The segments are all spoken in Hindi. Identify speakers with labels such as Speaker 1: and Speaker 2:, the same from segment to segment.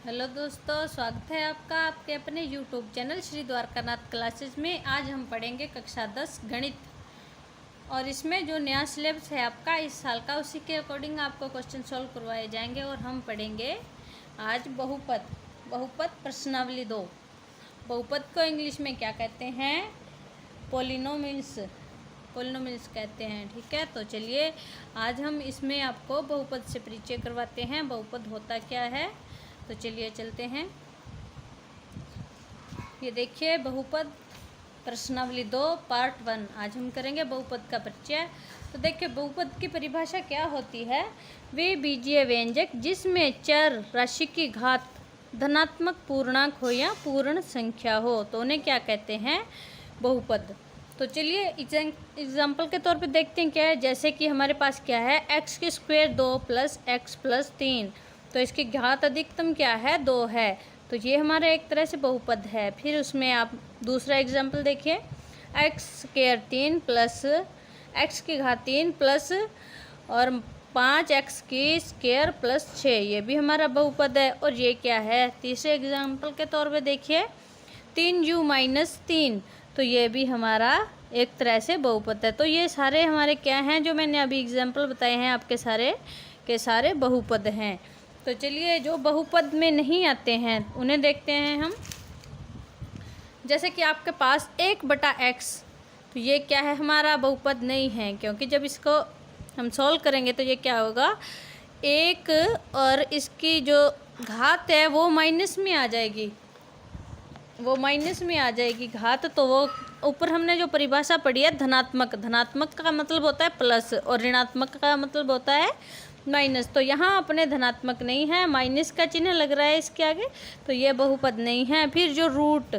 Speaker 1: हेलो दोस्तों, स्वागत है आपका आपके अपने YouTube channel Shri Dwarkanath classes में। आज हम पढ़ेंगे कक्षा 10 गणित। और इसमें जो नया सिलेबस है आपका इस साल का, उसी के अकॉर्डिंग आपको क्वेश्चन सॉल्व करवाए जाएंगे। और हम पढ़ेंगे आज बहुपद प्रश्नावली 2। बहुपद को इंग्लिश में क्या कहते हैं? पॉलिनोमियल्स कहते हैं। ठीक है, तो चलिए आज हम इसमें आपको बहुपद से परिचय करवाते हैं। बहुपद होता क्या है, तो चलिए चलते हैं। ये देखिए, बहुपद प्रश्नावली 2 पार्ट 1। आज हम करेंगे बहुपद का परिचय। तो देखिए, बहुपद की परिभाषा क्या होती है? वे बीजीय व्यंजक जिसमें चर राशि की घात धनात्मक पूर्णांक हो या पूर्ण संख्या हो, तो उन्हें क्या कहते हैं? बहुपद। तो चलिए एग्जाम्पल के तौर पे देखते हैं क्या है। जैसे कि हमारे पास क्या है, एक्स की स्क्वायर 2 प्लस एक्स प्लस 3, तो इसकी घात अधिकतम क्या है? 2 है। तो ये हमारा एक तरह से बहुपद है। फिर उसमें आप दूसरा एग्जाम्पल देखिए, एक्स स्क्वायर 3 प्लस एक्स की घात 3 प्लस और 5 एक्स की स्क्वायर प्लस 6, ये भी हमारा बहुपद है। और ये क्या है? तीसरे एग्जाम्पल के तौर पे देखिए, 3u माइनस 3, तो ये भी हमारा एक तरह से बहुपद है। तो ये सारे हमारे क्या हैं, जो मैंने अभी एग्जाम्पल बताए हैं आपके सारे के सारे बहुपद हैं। तो चलिए, जो बहुपद में नहीं आते हैं उन्हें देखते हैं हम। जैसे कि आपके पास 1/x, तो ये क्या है? हमारा बहुपद नहीं है, क्योंकि जब इसको हम सॉल्व करेंगे तो ये क्या होगा, 1 और इसकी जो घात है वो माइनस में आ जाएगी, घात। तो वो ऊपर हमने जो परिभाषा पढ़ी है धनात्मक का मतलब होता है प्लस और ऋणात्मक का मतलब होता है माइनस। तो यहाँ अपने धनात्मक नहीं है, माइनस का चिन्ह लग रहा है इसके आगे, तो ये बहुपद नहीं है। फिर जो रूट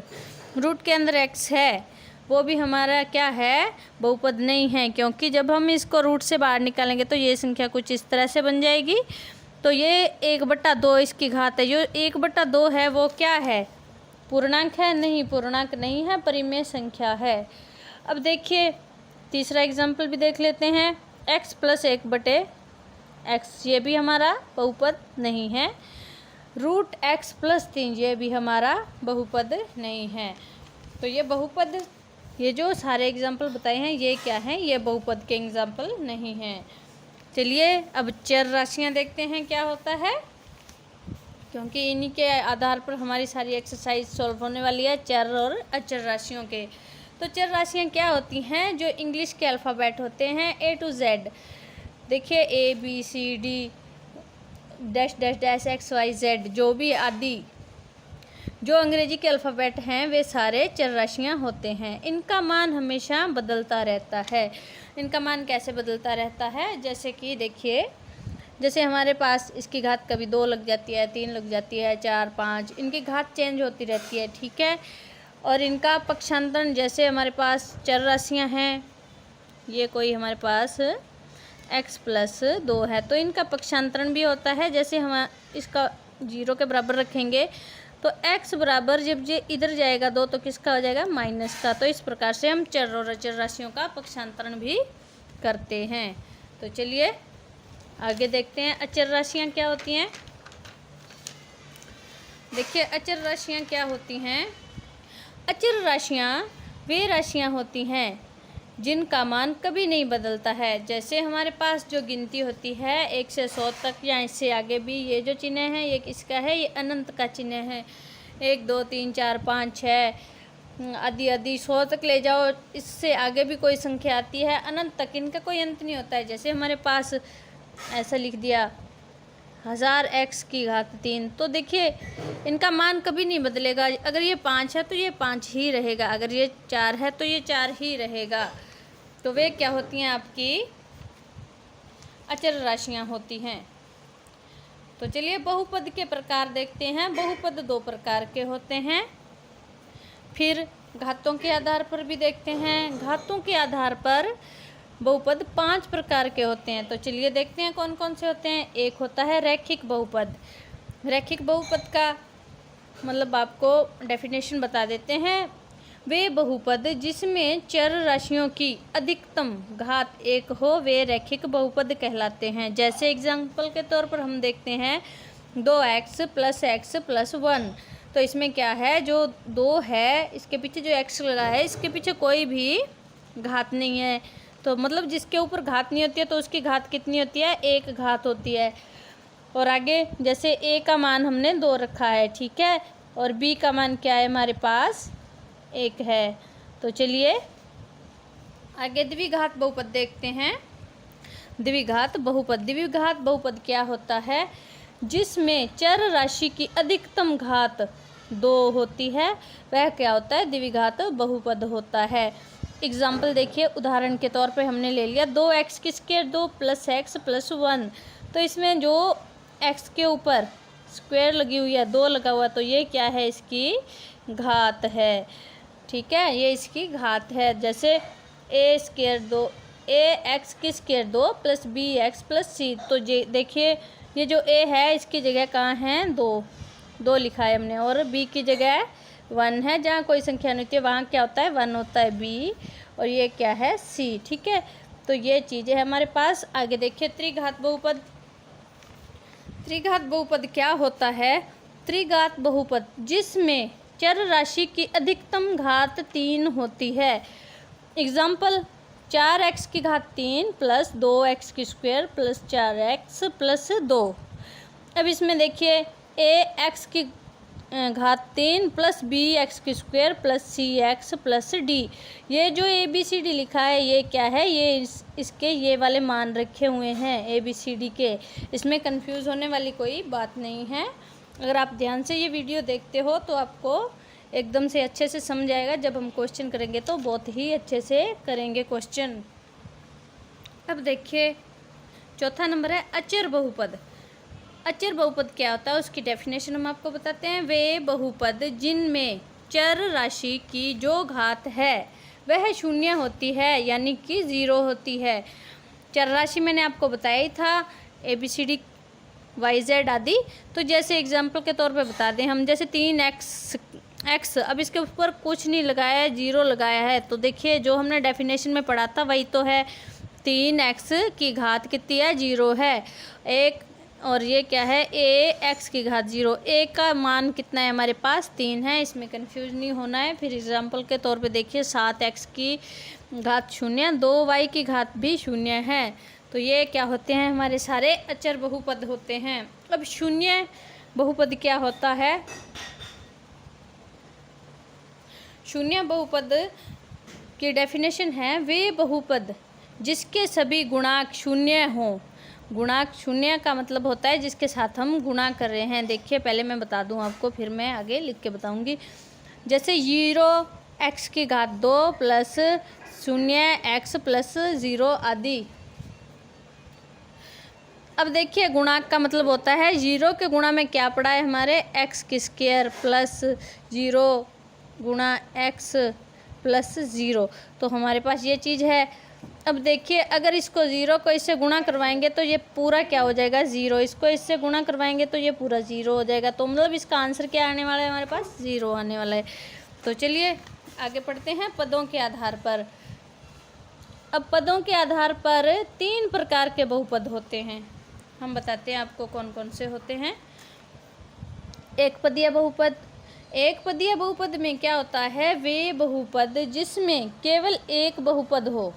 Speaker 1: के अंदर x है वो भी हमारा क्या है? बहुपद नहीं है, क्योंकि जब हम इसको रूट से बाहर निकालेंगे तो ये संख्या कुछ इस तरह से बन जाएगी। तो ये 1/2 इसकी घात है। जो 1/2 है वो क्या है? पूर्णांक है? नहीं, पूर्णांक नहीं है, परिमेय संख्या है। अब देखिए तीसरा एग्जाम्पल भी देख लेते हैं, x प्लस 1/x, ये भी हमारा बहुपद नहीं है। रूट x प्लस 3, ये भी हमारा बहुपद नहीं है। तो ये बहुपद, ये जो सारे एग्जाम्पल बताए हैं ये क्या हैं? ये बहुपद के एग्जाम्पल नहीं हैं। चलिए अब चर राशियाँ देखते हैं क्या होता है, क्योंकि इन्हीं के आधार पर हमारी सारी एक्सरसाइज सॉल्व होने वाली है, चर और अचर राशियों के। तो चर राशियाँ क्या होती हैं? जो इंग्लिश के अल्फ़ाबेट होते हैं A to Z। देखिए ABCD dash dash dash XYZ, जो भी आदि जो अंग्रेजी के अल्फ़ाबेट हैं वे सारे चर राशियाँ होते हैं। इनका मान हमेशा बदलता रहता है। इनका मान कैसे बदलता रहता है? जैसे कि देखिए, जैसे हमारे पास इसकी घात कभी 2 लग जाती है, 3 लग जाती है, 4, 5, इनकी घात चेंज होती रहती है। ठीक है, और इनका पक्षांतरण, जैसे हमारे पास चर राशियाँ हैं, ये कोई हमारे पास x प्लस 2 है, तो इनका पक्षांतरण भी होता है। जैसे हम इसका 0 के बराबर रखेंगे तो x बराबर जब ये इधर जाएगा 2, तो किसका हो जाएगा? माइनस का। तो इस प्रकार से हम चर और अचर राशियों का पक्षांतरण भी करते हैं। तो चलिए आगे देखते हैं अचर राशियाँ क्या होती हैं। देखिए अचर राशियाँ क्या होती हैं। अचर राशियाँ वे राशियाँ होती हैं जिनका मान कभी नहीं बदलता है। जैसे हमारे पास जो गिनती होती है 1 से 100 तक या इससे आगे भी, ये जो चिन्ह है ये किसका है? ये अनंत का चिन्ह है। 1 2 3 4 5 6 आदि 100 तक ले जाओ, इससे आगे भी कोई संख्या आती है अनंत तक, इनका कोई अंत नहीं होता है। जैसे हमारे पास ऐसा लिख दिया 1000x की घात 3, तो देखिए इनका मान कभी नहीं बदलेगा। अगर ये 5 है तो ये 5 ही रहेगा, अगर ये 4 है तो ये 4 ही रहेगा। तो वे क्या होती हैं? आपकी अचर राशियाँ होती हैं। तो चलिए बहुपद के प्रकार देखते हैं। बहुपद 2 प्रकार के होते हैं। फिर घातों के आधार पर भी देखते हैं। घातों के आधार पर बहुपद 5 प्रकार के होते हैं। तो चलिए देखते हैं कौन कौन से होते हैं। एक होता है रैखिक बहुपद। रैखिक बहुपद का मतलब आपको डेफिनेशन बता देते हैं। वे बहुपद जिसमें चर राशियों की अधिकतम घात 1 हो वे रैखिक बहुपद कहलाते हैं। जैसे एग्जाम्पल के तौर पर हम देखते हैं 2x प्लस एक्स प्लस 1। तो इसमें क्या है, जो 2 है इसके पीछे जो x लगा है इसके पीछे कोई भी घात नहीं है। तो मतलब जिसके ऊपर घात नहीं होती है तो उसकी घात कितनी होती है, 1 घात होती है। और आगे जैसे a का मान हमने 2 रखा है, ठीक है, और b का मान क्या है हमारे पास 1 है। तो चलिए आगे द्विघात बहुपद देखते हैं। द्विघात बहुपद क्या होता है, जिसमें चर राशि की अधिकतम घात 2 होती है, वह क्या होता है, द्विघात बहुपद होता है। एग्जाम्पल देखिए, उदाहरण के तौर पे हमने ले लिया 2x की स्क्वायर 2 प्लस एक्स प्लस 1। तो इसमें जो x के ऊपर स्क्वायर लगी हुई है 2 लगा हुआ, तो ये क्या है, इसकी घात है, ठीक है, ये इसकी घात है। जैसे a स्क्वायर 2 ax की square 2 plus bx plus c। तो ये देखिए, ये जो a है इसकी जगह कहाँ है, 2 लिखा है हमने, और b की जगह 1 है। जहाँ कोई संख्या नहीं होती है वहाँ क्या होता है, 1 होता है b, और ये क्या है, c, ठीक है। तो ये चीज़ें है हमारे पास। आगे देखिए त्रिघात बहुपद। त्रिघात बहुपद क्या होता है, त्रिघात बहुपद जिसमें चर राशि की अधिकतम घात 3 होती है। एग्जाम्पल 4x की घात 3 प्लस 2x की स्क्वायर प्लस 4x प्लस 2। अब इसमें देखिए ax की घात 3 प्लस bx की square plus cx plus d। ये जो ABCD लिखा है ये क्या है, ये इसके ये वाले मान रखे हुए हैं ABCD के। इसमें कंफ्यूज होने वाली कोई बात नहीं है। अगर आप ध्यान से ये वीडियो देखते हो तो आपको एकदम से अच्छे से समझ आएगा। जब हम क्वेश्चन करेंगे तो बहुत ही अच्छे से करेंगे क्वेश्चन। अब देखिए चौथा नंबर है अचर बहुपद। अचर बहुपद क्या होता है, उसकी डेफिनेशन हम आपको बताते हैं। वे बहुपद जिनमें चर राशि की जो घात है वह शून्य होती है, यानी कि 0 होती है। चर राशि मैंने आपको बताया ही था, ABCD YZ आदि। तो जैसे एग्जाम्पल के तौर पे बता दें हम, जैसे 3x, अब इसके ऊपर कुछ नहीं लगाया है, 0 लगाया है। तो देखिए जो हमने डेफिनेशन में पढ़ा था वही तो है, 3x की घात कितनी है, 0 है। एक और ये क्या है, ax की घात 0। a का मान कितना है हमारे पास, 3 है, इसमें कंफ्यूज नहीं होना है। फिर एग्जाम्पल के तौर पे देखिए 7x की घात 0, 2y की घात भी 0 है। तो ये क्या होते हैं, हमारे सारे अचर बहुपद होते हैं। अब शून्य बहुपद क्या होता है, शून्य बहुपद की डेफिनेशन है, वे बहुपद जिसके सभी गुणांक शून्य हों। गुणांक शून्य का मतलब होता है जिसके साथ हम गुणा कर रहे हैं। देखिए पहले मैं बता दूं आपको, फिर मैं आगे लिख के बताऊंगी। जैसे 0x की घात 2 प्लस 0x प्लस 0 आदि। अब देखिए गुणांक का मतलब होता है 0 के गुणा में क्या पड़ा है हमारे, x की स्क्वायर प्लस 0 गुणा x प्लस 0। तो हमारे पास ये चीज़ है। अब देखिए अगर इसको 0 को इससे गुणा करवाएंगे तो ये पूरा क्या हो जाएगा, 0। इसको इससे गुणा करवाएंगे तो ये पूरा 0 हो जाएगा। तो मतलब इसका आंसर क्या आने वाला है, हमारे पास 0 आने वाला है। तो चलिए आगे पढ़ते हैं पदों के आधार पर। अब पदों के आधार पर 3 प्रकार के बहुपद होते हैं। हम बताते हैं आपको कौन कौन से होते हैं। एक पदीय बहुपद। एक पदीय बहुपद में क्या होता है, वे बहुपद जिसमें केवल एक बहुपद हो,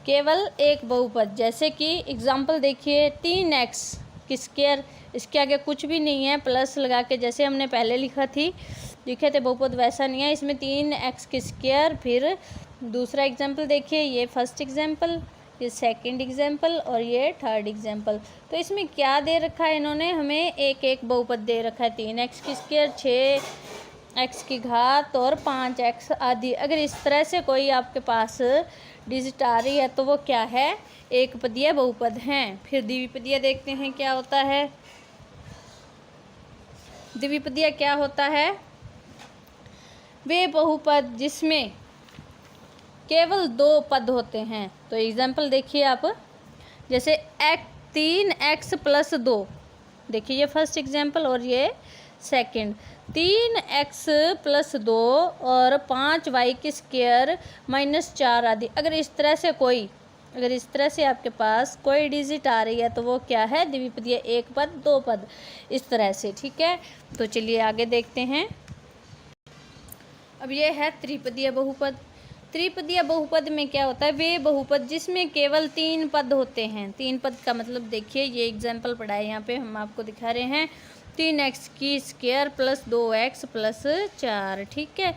Speaker 1: केवल एक बहुपद। जैसे कि एग्जाम्पल देखिए 3x की स्क्वायर, इसके आगे कुछ भी नहीं है, प्लस लगा के जैसे हमने पहले लिखे थे बहुपद वैसा नहीं है। इसमें 3x की स्क्वायर, फिर दूसरा एग्जाम्पल देखिए, ये फर्स्ट एग्जाम्पल, ये सेकंड एग्जाम्पल और ये थर्ड एग्जाम्पल। तो इसमें क्या दे रखा है इन्होंने, हमें एक एक बहुपद दे रखा है, 3x की स्क्वायर, 6x की घात और 5x आदि। अगर इस तरह से कोई आपके पास डिजिट आ रही है तो वो क्या है, एक पदीय बहुपद हैं। फिर द्विपदीय देखते हैं क्या होता है। द्विपदीय क्या होता है, वे बहुपद जिसमें केवल 2 पद होते हैं। तो एग्जाम्पल देखिए आप, जैसे 3x प्लस 2, देखिए ये फर्स्ट एग्जाम्पल और ये सेकंड। 3x प्लस 2 और 5y की स्क्वायर माइनस 4 आदि। अगर इस तरह से कोई अगर इस तरह से आपके पास कोई डिजिट आ रही है तो वो क्या है, द्विपदीय, एक पद, दो पद, इस तरह से। ठीक है, तो चलिए आगे देखते हैं। अब ये है त्रिपदीय बहुपद। त्रिपदीय बहुपद में क्या होता है, वे बहुपद जिसमें केवल 3 पद होते हैं। 3 पद का मतलब देखिए, ये एग्जाम्पल पढ़ा है यहाँ पे, हम आपको दिखा रहे हैं। 3x की स्क्वायर प्लस 2x प्लस 4। ठीक है,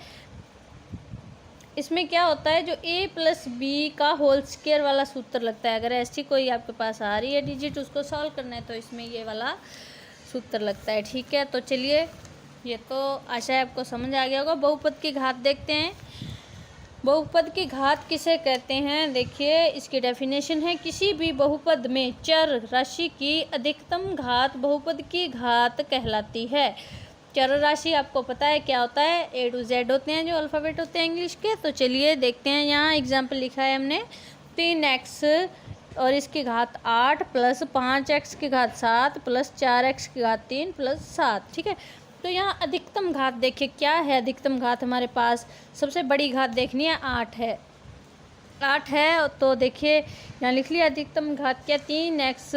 Speaker 1: इसमें क्या होता है, जो a प्लस बी का होल स्क्वायर वाला सूत्र लगता है। अगर ऐसी कोई आपके पास आ रही है डिजिट, उसको सॉल्व करना है तो इसमें ये वाला सूत्र लगता है। ठीक है, तो चलिए, ये तो आशा है आपको समझ आ गया होगा। बहुपद की घात देखते हैं। बहुपद की घात किसे कहते हैं, देखिए इसकी डेफिनेशन है, किसी भी बहुपद में चर राशि की अधिकतम घात बहुपद की घात कहलाती है। चर राशि आपको पता है क्या होता है, A to Z होते हैं जो अल्फ़ाबेट होते हैं इंग्लिश के। तो चलिए देखते हैं, यहाँ एग्जाम्पल लिखा है हमने 3x और इसकी घात 8 प्लस 5x की घात 7 प्लस 4x की घात 3 प्लस 7। ठीक है, तो यहाँ अधिकतम घात देखिए क्या है। अधिकतम घात हमारे पास सबसे बड़ी घात देखनी है, 8 है। 8 है तो देखिए यहाँ लिख लिया अधिकतम घात क्या, 3x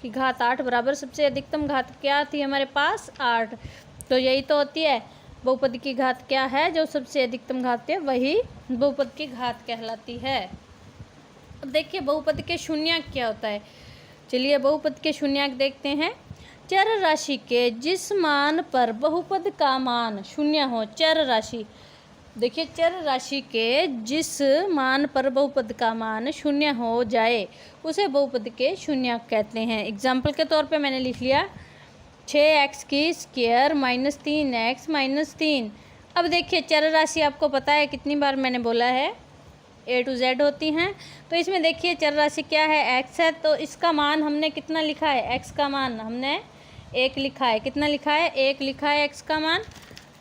Speaker 1: की घात 8 बराबर सबसे अधिकतम घात क्या थी हमारे पास, 8। तो यही तो होती है बहुपद की घात, क्या है, जो सबसे अधिकतम घात है वही बहुपद की घात कहलाती है। अब देखिए बहुपद के शून्यांक क्या होता है। चलिए बहुपद के शून्यांक देखते हैं। चर राशि के जिस मान पर बहुपद का मान शून्य हो, चर राशि, देखिए चर राशि के जिस मान पर बहुपद का मान शून्य हो जाए उसे बहुपद के शून्यांक कहते हैं। एग्जाम्पल के तौर पे मैंने लिख लिया 6x की स्क्वायर माइनस 3x माइनस 3। अब देखिए चर राशि आपको पता है कितनी बार मैंने बोला है, A to Z होती हैं। तो इसमें देखिए चर राशि क्या है, x है, तो इसका मान हमने कितना लिखा है, x का मान हमने 1 लिखा है। कितना लिखा है, 1 लिखा है x का मान।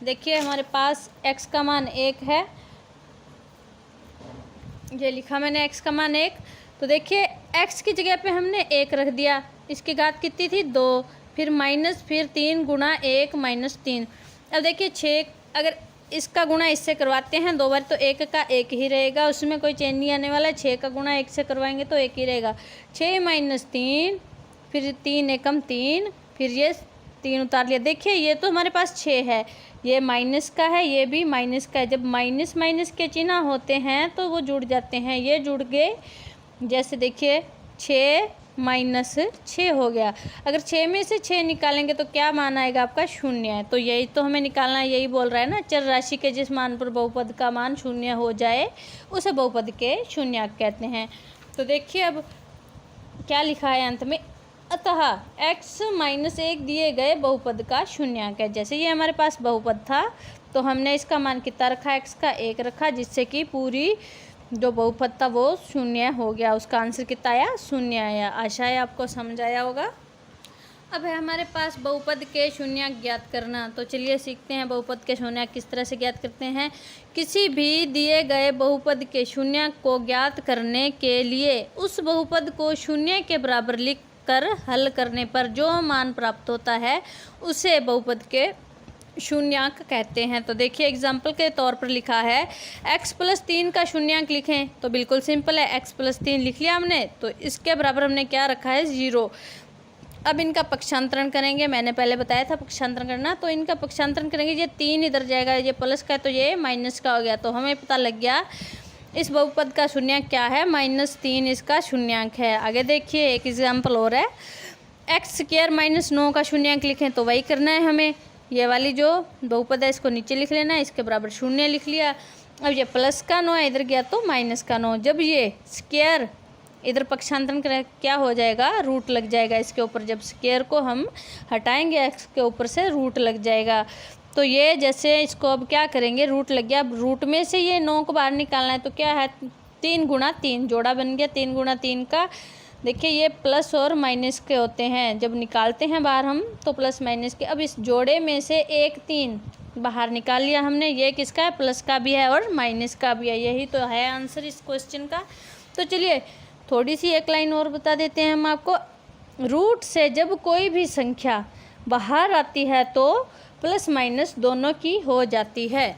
Speaker 1: देखिए हमारे पास x का मान 1 है, ये लिखा मैंने x का मान 1। तो देखिए x की जगह पे हमने 1 रख दिया, इसकी घात कितनी थी, 2, फिर माइनस, फिर 3 गुणा 1 माइनस 3। अब देखिए 6, अगर इसका गुणा इससे करवाते हैं 2 बार तो 1 का 1 ही रहेगा, उसमें कोई चेंज नहीं आने वाला है। 6 का गुणा 1 से करवाएंगे तो 1 ही रहेगा। 6 माइनस 3, फिर 3 एकम 3, फिर ये 3 उतार लिया। देखिए ये तो हमारे पास 6 है, ये माइनस का है, ये भी माइनस का है। जब माइनस माइनस के चिन्ह होते हैं तो वो जुड़ जाते हैं, ये जुड़ गए। जैसे देखिए 6 माइनस 6 हो गया। अगर 6 में से 6 निकालेंगे तो क्या मान आएगा आपका, 0 है। तो यही तो हमें निकालना है, यही बोल रहा है ना, चर राशि के जिस मान पर बहुपद का मान 0 हो जाए उसे बहुपद के शून्यांक कहते हैं। तो देखिए अब क्या लिखा है अंत में, अतः x माइनस 1 दिए गए बहुपद का शून्यांक है। जैसे ये हमारे पास बहुपद था तो हमने इसका मान कितना रखा, x का 1 रखा, जिससे कि पूरी जो बहुपद था वो 0 हो गया। उसका आंसर कितना आया, 0 आया। आशा है आपको समझ आया होगा। अब है हमारे पास बहुपद के शून्यांक ज्ञात करना। तो चलिए सीखते हैं बहुपद के शून्यांक किस तरह से ज्ञात करते हैं। किसी भी दिए गए बहुपद के शून्यांक को ज्ञात करने के लिए उस बहुपद को 0 के बराबर लिख कर हल करने पर जो मान प्राप्त होता है उसे बहुपद के शून्यांक कहते हैं। तो देखिए एग्जाम्पल के तौर पर लिखा है x प्लस 3 का शून्यांक लिखें, तो बिल्कुल सिंपल है, x प्लस 3 लिख लिया हमने, तो इसके बराबर हमने क्या रखा है, 0। अब इनका पक्षांतरण करेंगे, मैंने पहले बताया था पक्षांतरण करना, तो इनका पक्षांतरण करेंगे, ये 3 इधर जाएगा, ये प्लस का है तो ये माइनस का हो गया। तो हमें पता लग गया इस बहुपद का शून्यांक क्या है, -3 इसका शून्यांक है। आगे देखिए एक एग्जाम्पल और है, x स्क्वायर माइनस 9 का शून्यांक लिखें, तो वही करना है हमें। ये वाली जो बहुपद है इसको नीचे लिख लेना है, इसके बराबर 0 लिख लिया। अब ये प्लस का 9 है, इधर गया तो माइनस का 9। जब ये स्क्वायर इधर पक्षांतरण करें क्या हो जाएगा, रूट लग जाएगा इसके ऊपर। जब स्क्वायर को हम हटाएंगे x के ऊपर से रूट लग जाएगा। तो ये जैसे इसको अब क्या करेंगे, रूट लग गया, अब रूट में से ये 9 को बाहर निकालना है, तो क्या है 3 गुणा 3, जोड़ा बन गया 3 गुणा 3 का। देखिए ये प्लस और माइनस के होते हैं, जब निकालते हैं बाहर हम तो प्लस माइनस के। अब इस जोड़े में से 1 3 बाहर निकाल लिया हमने, ये किसका है, प्लस का भी है और माइनस का भी है। यही तो है आंसर इस क्वेश्चन का। तो चलिए थोड़ी सी एक लाइन और बता देते हैं हम आपको। रूट से जब कोई भी संख्या बाहर आती है तो प्लस माइनस दोनों की हो जाती है।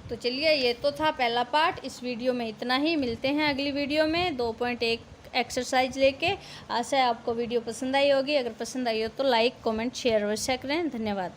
Speaker 1: तो चलिए, ये तो था पहला पार्ट। इस वीडियो में इतना ही, मिलते हैं अगली वीडियो में 2.1 एक्सरसाइज लेके। आशा है आपको वीडियो पसंद आई होगी। अगर पसंद आई हो तो लाइक, कमेंट, शेयर अवश्य करें। धन्यवाद।